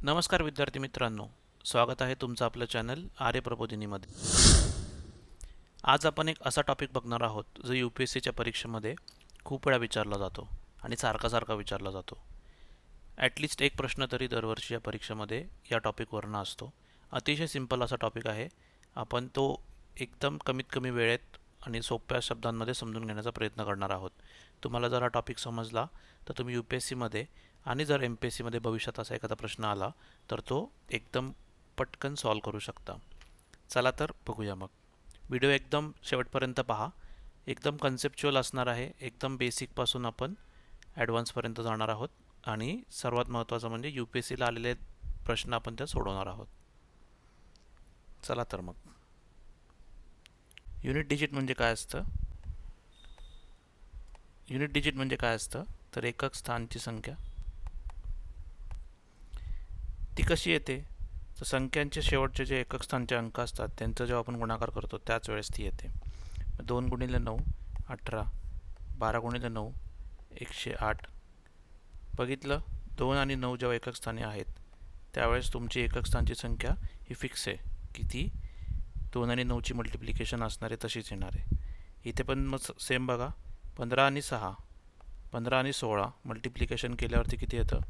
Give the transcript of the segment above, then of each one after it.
नमस्कार विद्यार्थी मित्रांनो, स्वागत आहे तुमचं आपलं चॅनल आर्य प्रबोधिनीमध्ये. आज आपण एक असा टॉपिक बघणार आहोत जो UPSCच्या परीक्षेमध्ये खूप वेळा विचारला जातो आणि सारखा विचारला जातो. ॲटलिस्ट एक प्रश्न तरी दरवर्षी या परीक्षेमध्ये या टॉपिकवरनं असतो. अतिशय सिंपल असा टॉपिक आहे. आपण तो एकदम कमीत कमी वेळेत आणि सोप्या शब्दांमध्ये समजून घेण्याचा प्रयत्न करणार आहोत. तुम्हाला जर हा टॉपिक समजला तर तुम्ही UPSCमध्ये आणि जर MPSCमध्ये भविष्यात असा एखादा प्रश्न आला तर तो एकदम पटकन सॉल्व करू शकता. चला तर बघूया मग. व्हिडिओ एकदम शेवटपर्यंत पहा. एकदम कन्सेप्च्युअल असणार आहे. एकदम बेसिकपासून आपण ॲडव्हान्सपर्यंत जाणार आहोत आणि सर्वात महत्त्वाचं म्हणजे UPSCला आलेले प्रश्न आपण त्या सोडवणार आहोत. चला तर मग. युनिट डिजिट म्हणजे काय असतं? युनिट डिजिट म्हणजे काय असतं तर एकक स्थानची संख्या. ती कशी येते? तर संख्यांचे शेवटचे जे एकक स्थानचे अंक असतात त्यांचा जेव्हा आपण गुणाकार करतो त्याच वेळेस ती येते. 2 गुणिले 9 18, 12 गुणिले 9 108. बघितलं, 2 आणि 9 जेव्हा एकक स्थानी आहेत त्यावेळेस तुमची एकक स्थानची संख्या ही फिक्स आहे. किती? 2 आणि 9ची मल्टिप्लिकेशन असणार आहे तशीच येणार आहे. इथे पण मग सेम बघा, 15 आणि 6, 15 आणि 16 मल्टिप्लिकेशन केल्यावरती किती येतं?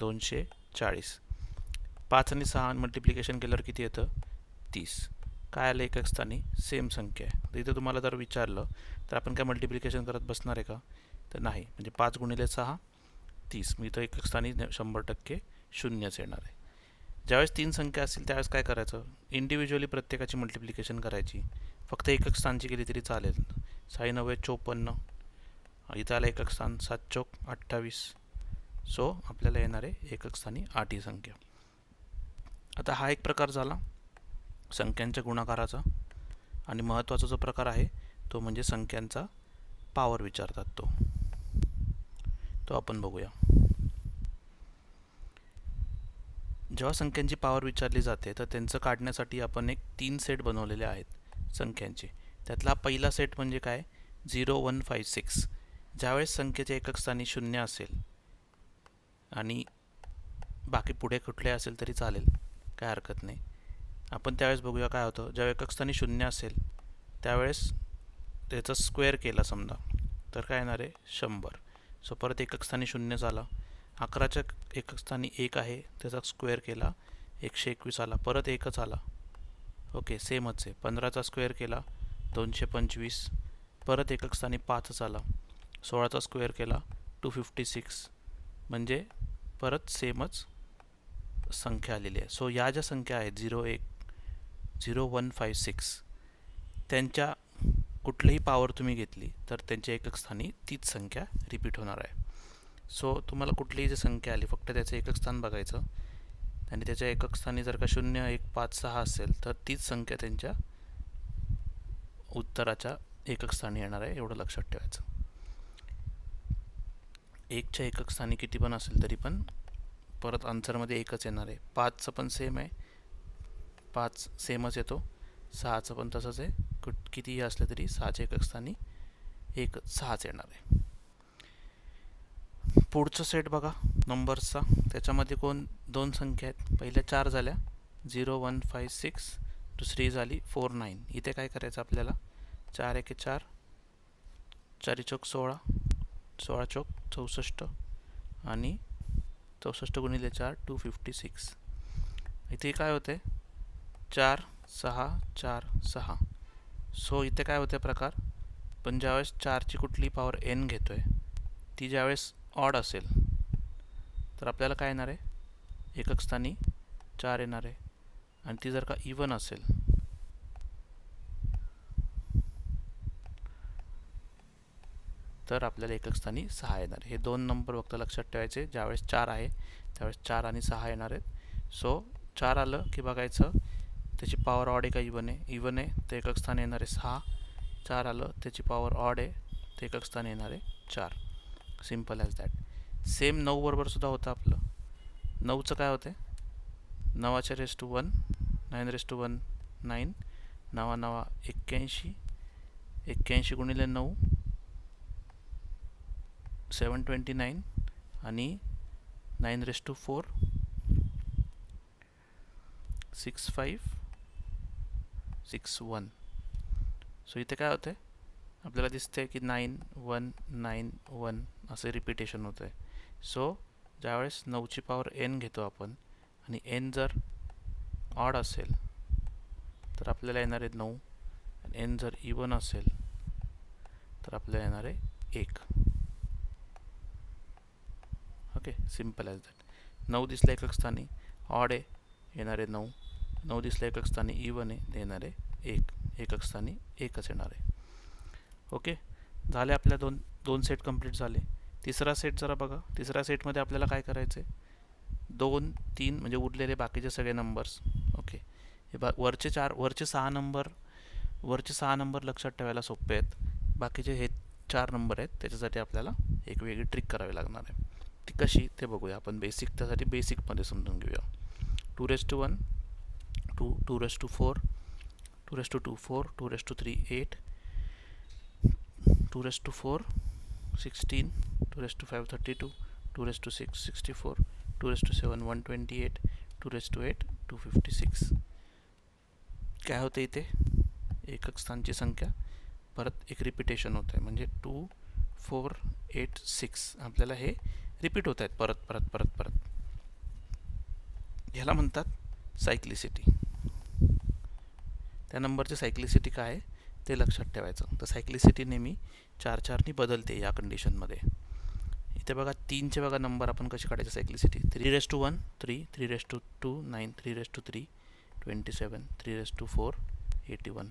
240. 5 आणि 6 मल्टिप्लिकेशन केल्यावर किती येतं? 30. काय आलं एकक स्थानी? सेम संख्या आहे. तर इथं तुम्हाला जर विचारलं तर आपण काय मल्टिप्लिकेशन करत बसणार आहे का? तर नाही. म्हणजे 5 गुणिले 6 30. मी इथं एकक स्थानी 100% शून्यच येणार आहे. ज्यावेळेस 3 संख्या असतील त्यावेळेस काय करायचं? इंडिव्हिज्युअली प्रत्येकाची मल्टिप्लिकेशन करायची. फक्त एकक स्थानची केली तरी चालेल. 6 9 54. इथं आलं एकक स्थान 7 चौक 28. सो आपल्याला येणार आहे एकक स्थानी 8 ही संख्या. आता हा एक प्रकार झाला संख्यांच्या गुणाकाराचा. आणि महत्त्वाचा जो प्रकार आहे तो म्हणजे संख्यांचा पॉवर विचारतात तो आपण बघूया. जेव्हा संख्यांची पॉवर विचारली जाते तर त्यांचं काढण्यासाठी आपण एक 3 सेट बनवलेले आहेत संख्यांचे. त्यातला पहिला सेट म्हणजे काय? 0 1 5 6. ज्यावेळेस संख्येच्या एकक स्थानी 0 असेल आणि बाकी पुढे कुठले असेल तरी चालेल, काय हरकत नाही. आपण त्यावेळेस बघूया काय होतं. जेव्हा एकक स्थानी 0 असेल त्यावेळेस त्याचा स्क्वेअर केला समजा तर काय येणार आहे? 100. सो परत एकक स्थानी 0 झाला. 11च्या एकक स्थानी 1 आहे, त्याचा स्क्वेअर केला 121 आला. परत एकच आला. ओके, सेमच आहे. 15चा स्क्वेअर केला 225. परत एकक स्थानी 5च आला. 16चा स्क्वेअर केला 256. म्हणजे परत सेमच संख्या आलेली आहे. सो या ज्या संख्या आहेत 0 1 5 6 त्यांच्या कुठलीही पॉवर तुम्ही घेतली तर त्यांच्या एकक स्थानी तीच संख्या रिपीट होणार आहे. सो तुम्हाला कुठलीही जी संख्या आली फक्त त्याचं एकक स्थान बघायचं आणि त्याच्या एकक स्थानी जर का 0 1 5 6 असेल तर तीच संख्या त्यांच्या उत्तराच्या एकक स्थानी येणार आहे, एवढं लक्षात ठेवायचं. 1च्या एकक स्थानी किती पण असेल तरी पण परत आन्सरमध्ये एकच येणार आहे. 5चं पण सेम आहे, 5 सेमच येतो. 6चं पण तसंच आहे. कितीही असलं तरी 6च्या एकक स्थानी 6च येणार आहे. पुढचं सेट बघा नंबर्सचा. त्याच्यामध्ये 2 संख्या आहेत. पहिल्या 4 झाल्या 0 1 5 6, दुसरी झाली 4 9. इथे काय करायचं आपल्याला? 4 1 4, 4 चौक 16, 16 चौक 64 आणि 64 गुणिले 4 256. इथे काय होते? 4 6 4 6. सो इथे काय होते प्रकार? पण ज्यावेळेस 4ची कुठली पॉवर n घेतोय ती ज्यावेळेस ऑड असेल तर आपल्याला काय येणार आहे? एकक स्थानी 4 येणार आहे. आणि ती जर का इवन असेल तर आपल्याला एकक स्थानी 6 येणार आहे. हे 2 नंबर फक्त लक्षात ठेवायचे. ज्यावेळेस 4 आहे त्यावेळेस 4 आणि 6 येणार आहेत. सो 4 आलं की बघायचं त्याची पॉवर ऑड आहे का इवन आहे? इवन आहे तर एकक स्थान येणार आहे 6. 4 आलं त्याची पॉवर ऑड आहे तर एकक स्थान येणार आहे 4. Simple as that. सेम 9 बरोबर सुद्धा होतं आपलं. 9चं काय होते? 9च्या रेस टू 1, 9 रेस टू 1 9, 9 9 81, 81 गुणिले 9 729 आणि 9 रेस टू 4 6561. सो इथे काय होतं आहे, आपल्याला दिसते की 9191 असे रिपिटेशन होतं आहे. सो ज्यावेळेस 9ची पॉवर n घेतो आपण आणि n जर ऑड असेल तर आपल्याला येणार आहे 9, आणि n जर इवन असेल तर आपल्याला येणार आहे 1. Okay, simple as that. 9 दिसला एकक स्थानी, ऑड आहे येणार आहे 9. 9 दिसला एकक स्थानी, इवन आहे येणार आहे 1. एकक स्थानी 1च येणार आहे. ओके, झाले आपल्या दोन सेट कंप्लीट झाले. तिसरा सेट जरा बघा. तिसऱ्या सेटमध्ये आपल्याला काय करायचं आहे, 2, 3 म्हणजे उरलेले बाकीचे सगळे नंबर्स. ओके, हे वरचे 6 नंबर लक्षात ठेवायला सोपे आहेत. बाकीचे हे 4 नंबर आहेत, त्याच्यासाठी आपल्याला एक वेगळी ट्रिक करावी लागणार आहे. ती कशी ते बघूया आपण. त्यासाठी बेसिकमध्ये समजून घेऊया. 2^1, 2^4, 2^2 4, 2^3 8, 2^4 16, 2^5 32, 2^6 64, 2^7 128, 2^8 256. काय होतं इथे, एकक स्थानची संख्या परत एक रिपिटेशन होत आहे, म्हणजे 2 4 8 6 आपल्याला हे रिपीट होत आहेत परत परत परत परत. ह्याला म्हणतात सायक्लिसिटी. त्या नंबरची सायक्लिसिटी काय आहे ते लक्षात ठेवायचं. तर सायक्लिसिटी नेहमी 4-4नी बदलते या कंडिशनमध्ये. इथे बघा 3चे बघा नंबर आपण कसे काढायचे सायक्लिसिटी. 3^1 3, 3^2 9, 3^3 27, 3^4 81.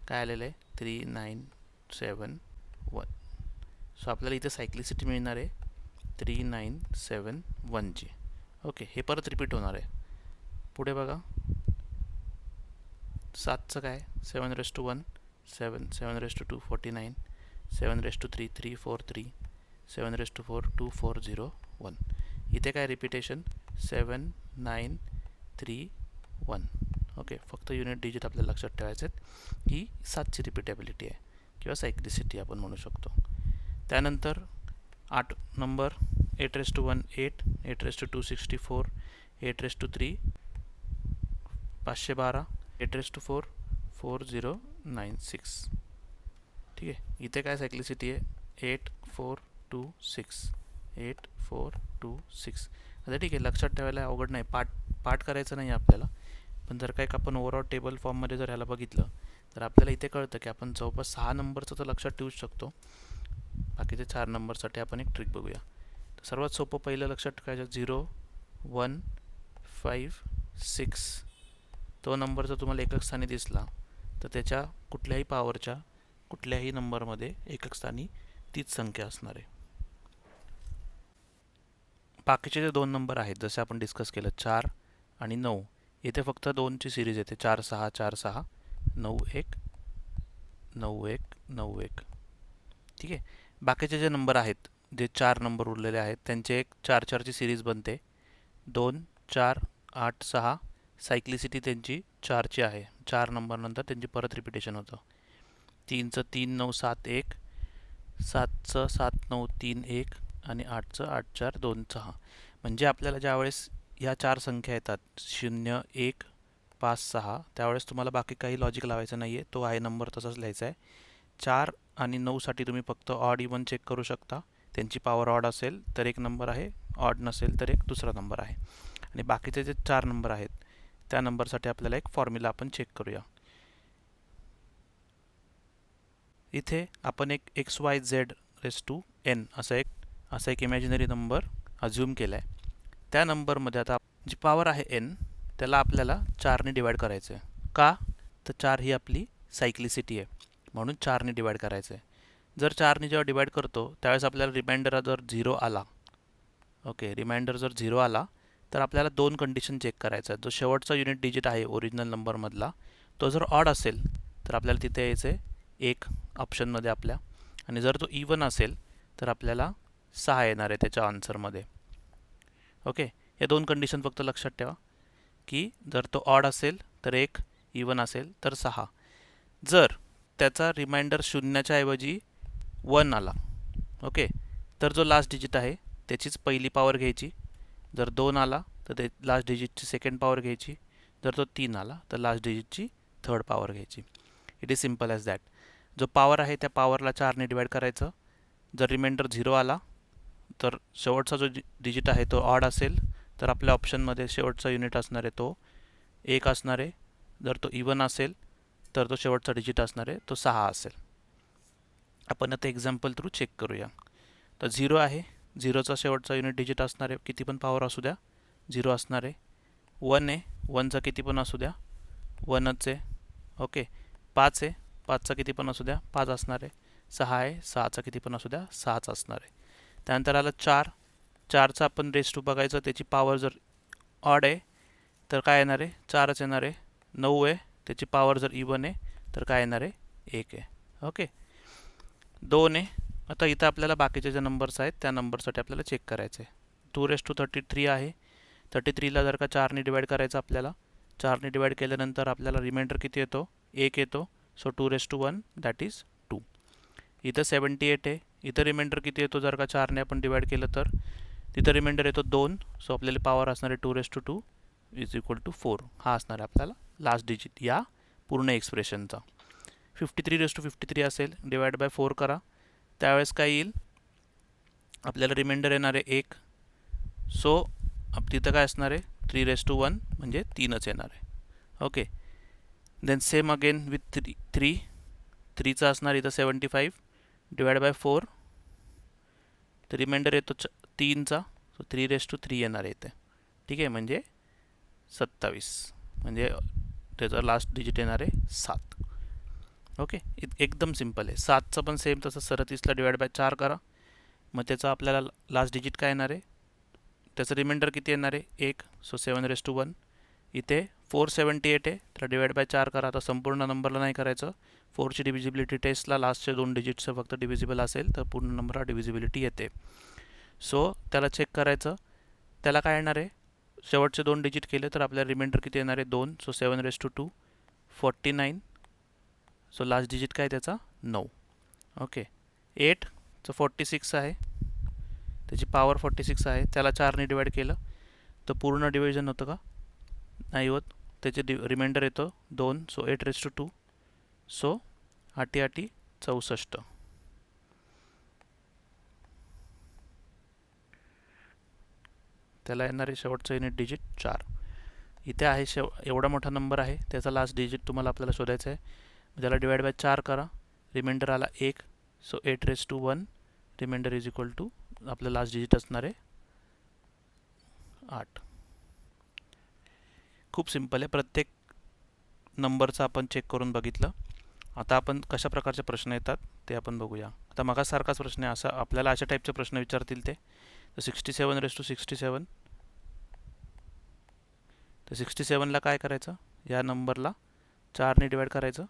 काय आलेलं आहे 3971. सो आपल्याला इथे सायक्लिसिटी मिळणार आहे 3971ची. ओके, हे परत रिपीट होणार आहे. पुढे बघा 7चं काय, 7^1 7, 7^2 49, 7^3 343, 7^4 2401. इथे काय रिपिटेशन 7931. ओके, फक्त युनिट डिजिट आपल्याला लक्षात ठेवायचे आहेत. ही 7ची रिपिटेबिलिटी आहे किंवा सायक्लिसिटी आपण म्हणू शकतो. त्यानंतर 8 नंबर 8^1 8, 8^2 64, 8^3 512, 8^4 4096. ठीक आहे, इथे काय सायक्लिसिटी आहे 8426, 8426. आता ठीक आहे, लक्षात ठेवायला अवघड नाही, पाठ करायचं नाही आपल्याला. पण जर काही आपण ओव्हरऑल टेबल फॉर्ममध्ये जर ह्याला बघितलं तर आपल्याला इथे कळतं की आपण जवळपास 6 नंबरचं तर लक्षात ठेवूच शकतो. बाकीचे 4 नंबरसाठी आपण एक ट्रिक बघूया. तर सर्वात सोपं पहिलं लक्षात ठेवायचं 0 1 5 6. तो नंबर जर तुम्हाला एकक स्थानी दिसला तर त्याच्या कुठल्याही पॉवरच्या कुठल्याही नंबरमध्ये एकक स्थानी तीच संख्या असणार आहे. बाकीचे जे 2 नंबर आहेत जसे आपण डिस्कस केलं 4 आणि 9, इथे फक्त 2ची सिरीज येते 4 6 4 6 9 1 9 1 9 1. ठीक आहे, बाकीचे जे नंबर आहेत जे 4 नंबर उरलेले आहेत त्यांचे एक 4-4ची सिरीज बनते 2 4 8 6. सायक्लिसिटी त्यांची 4ची आहे. 4 नंबर नंतर त्यांची परत रिपिटेशन होतं. 3चं 3 9 7 1, 7चं 7 9 3 1 आणि 8चं 8 4 2 6. म्हणजे आपल्याला ज्यावेळेस ह्या 4 संख्या येतात 0 1 5 6 त्यावेळेस तुम्हाला बाकी काही लॉजिक लावायचं नाही आहे, तो आहे नंबर तसाच लिहायचा आहे. 4 आणि 9साठी तुम्ही फक्त ऑड इवन चेक करू शकता. त्यांची पॉवर ऑड असेल तर एक नंबर आहे, ऑड नसेल तर एक दुसरा नंबर आहे. आणि बाकीचे जे 4 नंबर आहेत त्या नंबरसाठी आपल्याला एक फॉर्म्युला आपण चेक करूया. इथे आपण एक XYZ⁴n असा एक इमॅजिनरी नंबर अज्युम केला आहे. त्या नंबरमध्ये आता जी पॉवर आहे n त्याला आपल्याला 4ने डिवाइड करायचं आहे. का तर 4 ही आपली सायक्लिसिटी आहे म्हणून 4ने डिवाइड करायचं आहे. जर 4ने जेव्हा डिवाइड करतो त्यावेळेस आपल्याला रिमाइंडर जर 0 आला, ओके, रिमाइंडर जर 0 आला तर आपल्याला 2 कंडिशन चेक करायचा आहे. जो शेवटचा युनिट डिजिट आहे ओरिजिनल नंबरमधला तो जर ऑड असेल तर आपल्याला तिथे यायचं आहे 1 ऑप्शनमध्ये आपल्या, आणि जर तो इवन असेल तर आपल्याला 6 येणार आहे त्याच्या आन्सरमध्ये. ओके, या 2 कंडिशन फक्त लक्षात ठेवा की जर तो ऑड असेल तर 1, इवन असेल तर 6. जर त्याचा रिमाइंडर 0च्या ऐवजी 1 आला, ओके, तर जो लास्ट डिजिट आहे त्याचीच पहिली पॉवर घ्यायची. जर 2 आला तर ते लास्ट डिजिटची सेकंड पॉवर घ्यायची. जर तो 3 आला तर लास्ट डिजिटची थर्ड पॉवर घ्यायची. It is simple as that. जो पॉवर आहे त्या पॉवरला 4ने डिवाइड करायचं. जर रिमाइंडर 0 आला तर शेवटचा जो डिजिट आहे तो ऑड असेल तर आपल्या ऑप्शनमध्ये शेवटचा युनिट असणार आहे तो 1 असणार आहे. जर तो इवन असेल तर तो शेवटचा डिजिट असणार आहे तो 6 असेल. आपण आता एक्झाम्पल थ्रू चेक करूया. तर 0 आहे, 0चा शेवटचा युनिट डिजिट असणार आहे, किती पण पॉवर असू द्या 0 असणार आहे. 1 आहे, 1चा किती पण असू द्या 1च आहे. ओके. 5 आहे, 5चा किती पण असू द्या 5 असणार आहे. 6 आहे, 6चा किती पण असू द्या 6च असणार आहे. त्यानंतर आलं 4, 4चा आपण रेस टू बघायचं, त्याची पॉवर जर ऑड आहे तर काय येणार आहे 4च येणार आहे. 9 आहे, त्याची पॉवर जर इवन आहे तर काय येणार आहे 1 आहे. ओके. 2 आहे. आता इथं आपल्याला बाकीचे जे नंबर्स आहेत त्या नंबरसाठी आपल्याला चेक करायचं आहे. 2⁻33 आहे. 33ला जर का 4ने डिवाइड करायचं आपल्याला, 4ने डिवाइड केल्यानंतर आपल्याला रिमाइंडर किती येतो 1 येतो. So 2⁻1 that is 2. इथं 78 आहे. इथं रिमाइंडर किती येतो जर का 4ने आपण डिवाइड केलं तर, तिथं रिमाइंडर येतो 2. सो आपल्याला पॉवर असणार आहे 2⁻2 इज इक्वल टू 4. हा असणार आहे आपल्याला लास्ट डिजिट या पूर्ण एक्सप्रेशनचा. 53⁻53 असेल, डिवाइड बाय 4 करा. त्यावेळेस काय येईल आपल्याला रिमाइंडर येणार आहे 1. सो तिथं काय असणार आहे 3⁻1 म्हणजे 3च येणार आहे. Okay. Then same again with 3चा असणार इथं 75 डिवाइड बाय 4. तर रिमाइंडर येतो 3चा. सो 3⁻3 येणार आहे इथे. ठीक आहे, म्हणजे 27 म्हणजे त्याचा लास्ट डिजिट येणार आहे 7. ओके. एकदम सिम्पल आहे. 7चं पण सेम तसं 37ला डिवाइड बाय 4 करा. मग त्याचा आपल्याला लास्ट डिजिट काय येणार आहे, त्याचं रिमाइंडर किती येणार आहे 1. सो 7⁻1. इथे 478 आहे तर डिवाइड बाय 4 करा. आता संपूर्ण नंबरला नाही करायचं. 4ची डिव्हिजिबिलिटी टेस्टला लास्टचे 2 डिजिटचं फक्त डिव्हिजिबल असेल तर पूर्ण नंबरला डिव्हिजिबिलिटी येते. सो त्याला चेक करायचं. त्याला काय येणार आहे, शेवटचे 2 डिजिट केले तर आपल्याला रिमाइंडर किती येणार आहे 2. सो 7⁻2 49. सो लास्ट डिजिट काय त्याचा 9. ओके. 8चं 46 आहे, त्याची पॉवर 46 आहे. त्याला 4ने डिवाइड केलं तर पूर्ण डिव्हिजन होतं का नाही होत. त्याचे रिमाइंडर येतो 2. सो 8⁻2. सो 8 8 64. त्याला येणारे शेवटचं युनिट डिजिट 4. इथे आहे एवढा मोठा नंबर आहे, त्याचा लास्ट डिजिट तुम्हाला आपल्याला शोधायचं आहे. त्याला डिवाइड बाय 4 करा. रिमाइंडर आला 1. So 8⁻1 remainder is equal to आपलं लास्ट डिजिट असणार आहे 8. खूप सिम्पल आहे. प्रत्येक नंबरचं आपण चेक करून बघितलं. आता आपण कशा प्रकारचे प्रश्न येतात ते आपण बघूया. आता मगासारखाच प्रश्न आहे, असा आपल्याला अशा टाईपचे प्रश्न विचारतील ते. तर 67⁻67. तर 67ला काय करायचं, या नंबरला 4ने डिवाइड करायचं.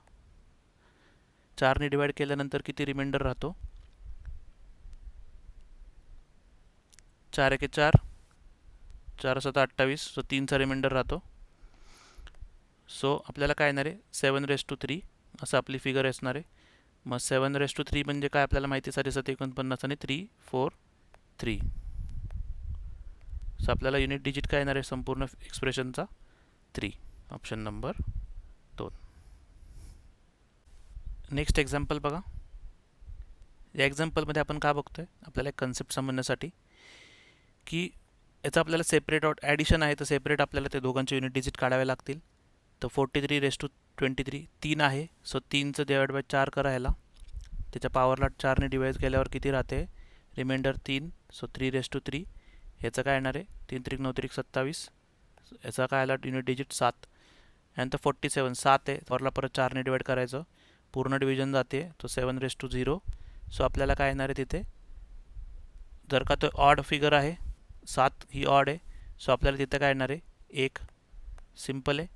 4ने डिवाइड केल्यानंतर किती रिमाइंडर राहतो 4 1 4, 4 7 28. सो 3चा रिमाइंडर राहतो. सो आपल्याला काय येणार आहे 7⁻3 असं आपली फिगर असणार आहे. मग 7⁻3 म्हणजे काय आपल्याला माहिती आहे 7 7 49 आणि 3 4 3. सो आपल्याला युनिट डिजिट काय येणार आहे संपूर्ण एक्सप्रेशनचा 3. Option number 2. नेक्स्ट एक्झाम्पल बघा. या एक्झाम्पलमध्ये आपण का बघतोय, आपल्याला एक कन्सेप्ट समजण्यासाठी की याचा आपल्याला सेपरेट ॲडिशन आहे तर सेपरेट आपल्याला ते दोघांचे युनिट डिजिट काढावे लागतील. तर 43⁻23 3 आहे. सो 3चं डिवाइड बाय 4 करा ह्याला. त्याच्या पॉवरला 4ने डिवाइड केल्यावर किती राहते रिमाइंडर 3. सो 3⁻3. ह्याचं काय येणार आहे 3 3 9 3 27. याचा काय आला युनिट डिजिट 7. यानंतर 47 7 आहे, पॉवरला परत 4ने डिवाइड करायचं. पूर्ण डिव्हिजन जाते तो 7⁻0. सो आपल्याला काय येणार आहे तिथे, जर का तो ऑड फिगर आहे 7 ही ऑड आहे. सो आपल्याला तिथे काय येणार आहे 1. सिम्पल आहे.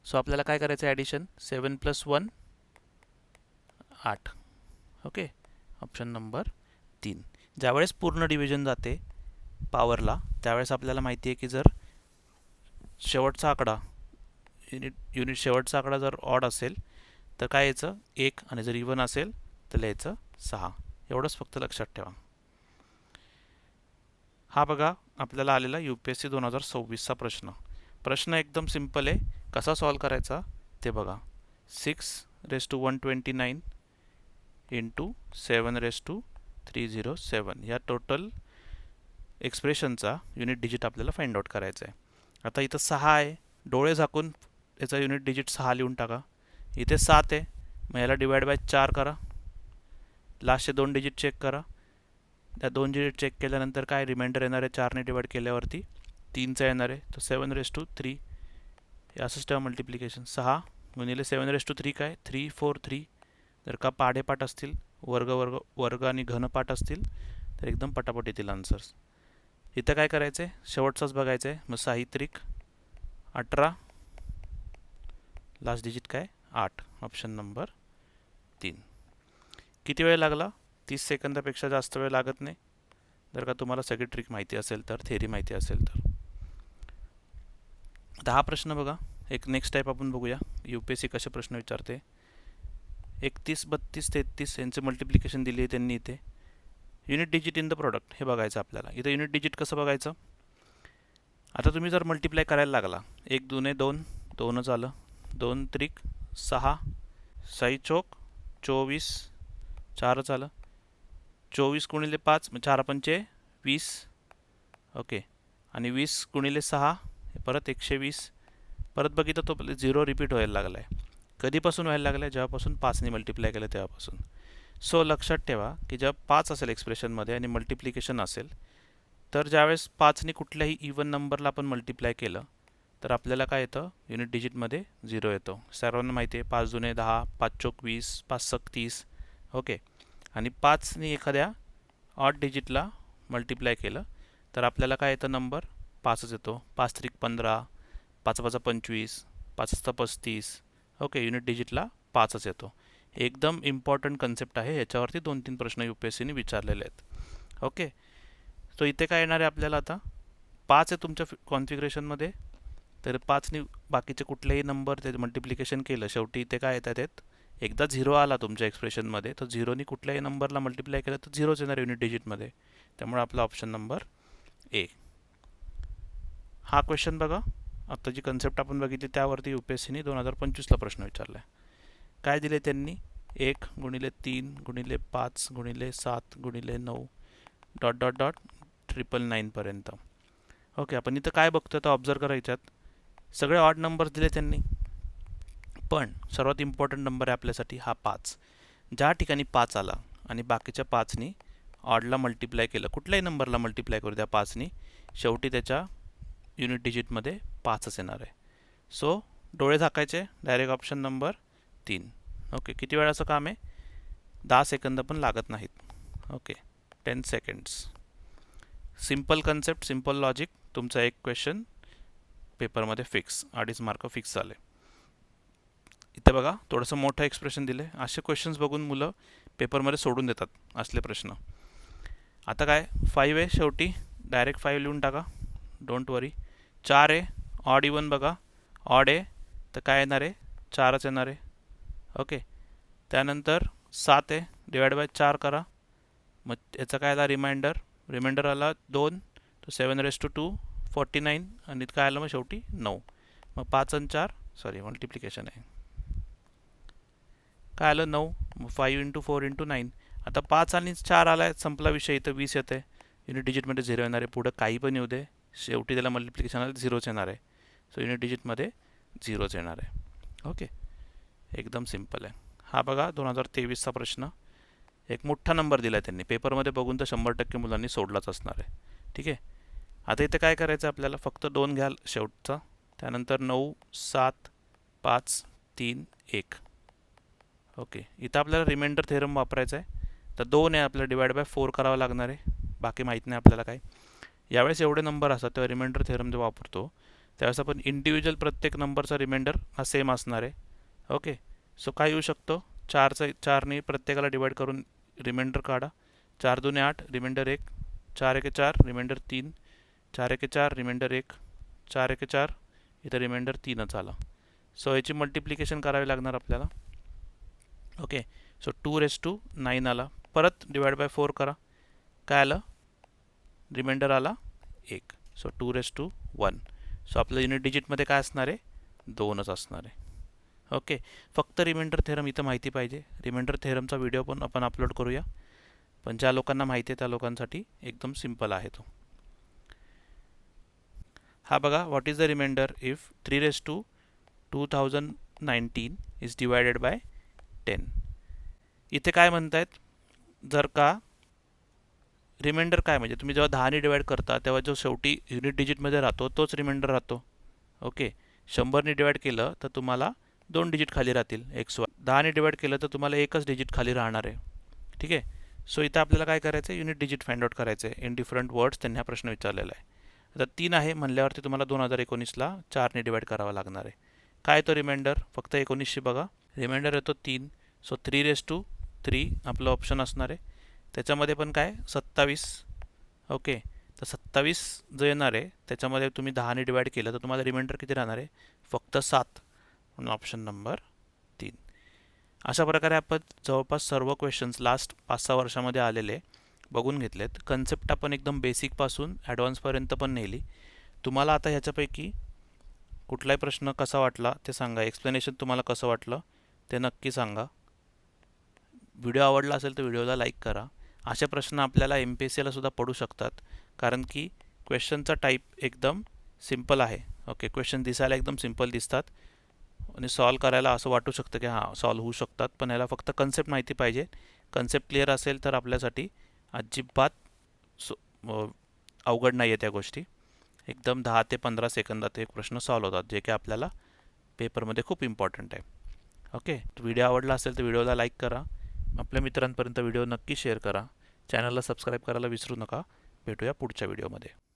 सो आपल्याला काय करायचं आहे ॲडिशन 7 + 1 8. ओके. Option number 3. ज्यावेळेस पूर्ण डिव्हिजन जाते पॉवरला त्यावेळेस आपल्याला माहिती आहे की जर शेवटचा आकडा युनिट शेवटचा आकडा जर ऑड असेल तर काय यायचं 1 आणि जर इवन असेल तर लिहायचं 6. एवढंच फक्त लक्षात ठेवा. हा बघा आपल्याला आलेला UPSC 2026चा प्रश्न एकदम सिम्पल आहे. कसा सॉल्व करायचा ते बघा. 6⁻129 इंटू 7⁻307 या टोटल एक्सप्रेशनचा युनिट डिजिट आपल्याला फाइंड आउट करायचा आहे. आता इथं 6 आहे, डोळे झाकून याचा युनिट डिजिट 6 लिहून टाका. इथे 7 आहे, मग याला डिवाइड बाय 4 करा. लास्टचे 2 डिजिट चेक करा. त्या 2 डिजिट चेक केल्यानंतर काय रिमाइंडर येणार आहे 4ने डिवाइड केल्यावरती 3चा येणार आहे. तो 7⁻3 हे असंच ठेवा मल्टिप्लिकेशन. 6 गुणिले 7⁻3 काय 343. जर का पाढेपाठ असतील वर्ग आणि घनपाठ असतील तर एकदम पटापट येतील आन्सर्स. इथं काय करायचं आहे शेवटचाच बघायचं आहे. मग साहित्रिक 18 लास्ट डिजिट काय 8 ऑप्शन नंबर 3. किती वेळ लागला 30 सेकंदापेक्षा जास्त वेळ लागत नाही जर का तुम्हाला सगळी ट्रिक माहिती असेल तर, थेरी माहिती असेल तर. आता हा प्रश्न बघा, एक नेक्स्ट टाईप आपण बघूया UPSC कसे प्रश्न विचारते. 31 32 33 यांचे मल्टिप्लिकेशन दिली आहे त्यांनी इथे. Unit digit in the product हे बघायचं आपल्याला. इथं युनिट डिजिट कसं बघायचं. आता तुम्ही जर मल्टिप्लाय करायला लागला 1 2 2 2 झालं, 2 त्रिक 6 6 चौक 24 4 झालं, 24 गुणिले 5 मग 4 पंचे 20. ओके, आणि 20 गुणिले 6 परत 120. परत बघितलं तो 0 रिपीट व्हायला लागला आहे. कधीपासून व्हायला लागला आहे जेव्हापासून 5ने मल्टिप्लाय केलं तेव्हापासून. सो लक्षात ठेवा की जेव्हा 5 असेल एक्सप्रेशनमध्ये आणि मल्टिप्लिकेशन असेल तर ज्यावेळेस 5ने कुठल्याही इवन नंबरला आपण मल्टिप्लाय केलं तर आपल्याला काय येतं युनिट डिजिटमध्ये 0 येतो. सर्वांना माहिती आहे 5 दुने 10 5 चौक 20 5 सक 30. ओके, आणि 5ने एखाद्या ऑड डिजिटला मल्टिप्लाय केलं तर आपल्याला काय येतं नंबर 5च येतो. 5 त्रिक 15 5 5 25 5 6 35. ओके, युनिट डिजिटला 5च येतो. एकदम इम्पॉर्टंट कन्सेप्ट आहे, याच्यावरती 2-3 प्रश्न UPSCने विचारलेले आहेत. ओके, तो इथे काय येणार आहे आपल्याला आता 5 आहे तुमच्या कॉन्फिगरेशनमध्ये, तर 5ने बाकीचे कुठलेही नंबर ते मल्टिप्लिकेशन केलं शेवटी इथे काय येतात आहेत. एकदा 0 आला तुमच्या एक्सप्रेशनमध्ये तर 0ने कुठल्याही नंबरला मल्टिप्लाय केलं तर 0च येणार युनिट डिजिटमध्ये. त्यामुळे आपला ऑप्शन नंबर ए. हा क्वेश्चन बघा, आता जी कन्सेप्ट आपण बघितली त्यावरती UPSCने 2025ला प्रश्न विचारला आहे. काय दिले त्यांनी 1 गुणिले 3 गुणिले 5 गुणिले 7 गुणिले 9 डॉट डॉट डॉट 999 पर्यंत. ओके, आपण इथं काय बघतो तर ऑब्झर्व करायच्यात सगळे ऑड नंबर्स दिले त्यांनी, पण सर्वात इम्पॉर्टंट नंबर आहे आपल्यासाठी हा 5. ज्या ठिकाणी 5 आला आणि बाकीच्या 5नी ऑडला मल्टिप्लाय केलं, कुठल्याही नंबरला मल्टिप्लाय करू द्या 5नी, शेवटी त्याच्या युनिट डिजिटमध्ये 5च येणार आहे. सो डोळे झाकायचे, डायरेक्ट ऑप्शन नंबर 3. ओके, किती वेळाचं काम आहे 10 सेकंद पण लागत नाहीत. Okay, 10 seconds. Simple concept, simple logic. तुमचा एक क्वेश्चन पेपरमध्ये फिक्स, 2.5 मार्क फिक्स झाले. इथे बघा थोडंसं मोठं एक्सप्रेशन दिले. असे क्वेश्चन्स बघून मुलं पेपरमध्ये सोडून देतात असले प्रश्न. आता काय 5 आहे शेवटी, डायरेक्ट 5 लिहून टाका, डोंट वरी. 4 आहे, ऑड इवन बघा, ऑड आहे तर काय येणार आहे 4च येणार आहे. ओके, त्यानंतर 7 आहे, डिवाइड बाय 4 करा. मग याचा काय आला रिमाइंडर आला 2, तो 7⁻2 49 आणि काय आलं मग शेवटी 9. मग 5 आणि 4 सॉरी मल्टिप्लिकेशन आहे, काय आलं 9. मग 5 × 4 × 9. आता 5 आणि 4 आला आहे, संपला विषय. इथं 20 येते, युनिट डिजिटमध्ये 0 येणार आहे. पुढं काही पण येऊ दे, शेवटी त्याला मल्टिप्लिकेशन आलं 0च येणार आहे. सो युनिट डिजिटमध्ये 0च येणार आहे. ओके, एकदम सिम्पल आहे. हा बघा 2023चा प्रश्न. एक मोठा नंबर दिला आहे त्यांनी, पेपरमध्ये बघून तर 100% मुलांनी सोडलाच असणार आहे. ठीक आहे, आता इथे काय करायचं आपल्याला, फक्त 2 घ्याल शेवटचा, त्यानंतर 9 7 5 3 1. ओके, इथं आपल्याला रिमाइंडर थेरम वापरायचा आहे. तर 2 आहे आपल्याला डिवाइड बाय 4 करावं लागणार आहे, बाकी माहीत नाही आपल्याला काय. यावेळेस एवढे नंबर असतात तेव्हा रिमाइंडर थेरम जेव्हा वापरतो त्यावेळेस आपण इंडिव्हिज्युअल प्रत्येक नंबरचा रिमाइंडर हा सेम असणार आहे. ओके, सो काय येऊ शकतो 4ने प्रत्येकाला डिवाइड करून रिमाइंडर काढा. 4 2 8 रिमाइंडर 1, 4 1 4 रिमाइंडर 3, 4 1 4 रिमाइंडर 1, 4 1 4 इथं रिमाइंडर 3च आला. सो याची मल्टिप्लिकेशन करावी लागणार आपल्याला. ओके, सो 2�9 आला. परत डिवाइड बाय 4 करा, काय आलं रिमाइंडर आला 1. सो 2⁻1. सो आपलं युनिट डिजिटमध्ये काय असणार आहे 2च असणार आहे. ओके, फक्त रिमाइंडर थेरम इथं माहिती पाहिजे. रिमाइंडर थेरमचा व्हिडिओ पण आपण अपलोड करूया, पण ज्या लोकांना माहिती आहे त्या लोकांसाठी एकदम सिंपल आहे तो. हा बघा, what is the remainder if 3/2019 is divided by 10. इथे काय म्हणतायत, जर का रिमाइंडर काय म्हणजे तुम्ही जेव्हा 10ने डिवाइड करता तेव्हा जो शेवटी युनिट डिजिटमध्ये राहतो तोच रिमाइंडर राहतो. ओके, 100ने डिवाइड केलं तर तुम्हाला 2 डिजिट खाली राहतील XY. 10ने डिवाइड केलं तर तुम्हाला एकच डिजिट खाली राहणार आहे. ठीक आहे. सो इथं आपल्याला काय करायचं आहे, युनिट डिजिट फाइंड आउट करायचं आहे. इन डिफरंट वर्ड्स त्यांनी हा प्रश्न विचारलेला आहे. आता 3 आहे म्हणल्यावरती तुम्हाला 2019ला 4ने डिवाइड करावा लागणार आहे. काय तो रिमाइंडर, फक्त 19शी बघा. रिमाइंडर येतो 3. सो 3/3 आपलं ऑप्शन असणार आहे. त्याच्यामध्ये पण काय 27. ओके, तर 27 जो येणार आहे त्याच्यामध्ये तुम्ही 10ने डिवाइड केलं तर तुम्हाला रिमाइंडर किती राहणार आहे, फक्त 7. म्हणून ऑप्शन नंबर 3. अशा प्रकारे आपण जवळपास सर्व क्वेश्चन्स लास्ट 5-6 वर्षामध्ये आलेले बघून घेतलेत. कन्सेप्ट आपण एकदम बेसिकपासून ॲडव्हान्सपर्यंत पण नेली. तुम्हाला आता ह्याच्यापैकी कुठलाही प्रश्न कसा वाटला ते सांगा. एक्सप्लेनेशन तुम्हाला कसं वाटलं ते नक्की सांगा. व्हिडिओ आवडला असेल तर व्हिडिओला लाईक करा. असे प्रश्न आपल्याला MPSCला सुद्धा पडू शकतात, कारण की क्वेश्चनचा टाईप एकदम सिम्पल आहे. ओके, क्वेश्चन दिसायला एकदम सिम्पल दिसतात आणि सॉल्व करायला असं वाटू शकतं की हां सॉल्व होऊ शकतात, पण याला फक्त कन्सेप्ट माहिती पाहिजे. कन्सेप्ट क्लिअर असेल तर आपल्यासाठी अजिबात अवघड नाही आहे त्या गोष्टी. एकदम 10 ते 15 सेकंदात एक प्रश्न सॉल्व होतात, जे की आपल्याला पेपरमध्ये खूप इम्पॉर्टंट आहे. ओके, व्हिडिओ आवडला असेल तर व्हिडिओला लाईक करा. आपल्या मित्रांपर्यंत व्हिडिओ नक्की शेअर करा. चॅनलला सबस्क्राईब करायला विसरू नका. भेटूया पुढच्या व्हिडिओमध्ये.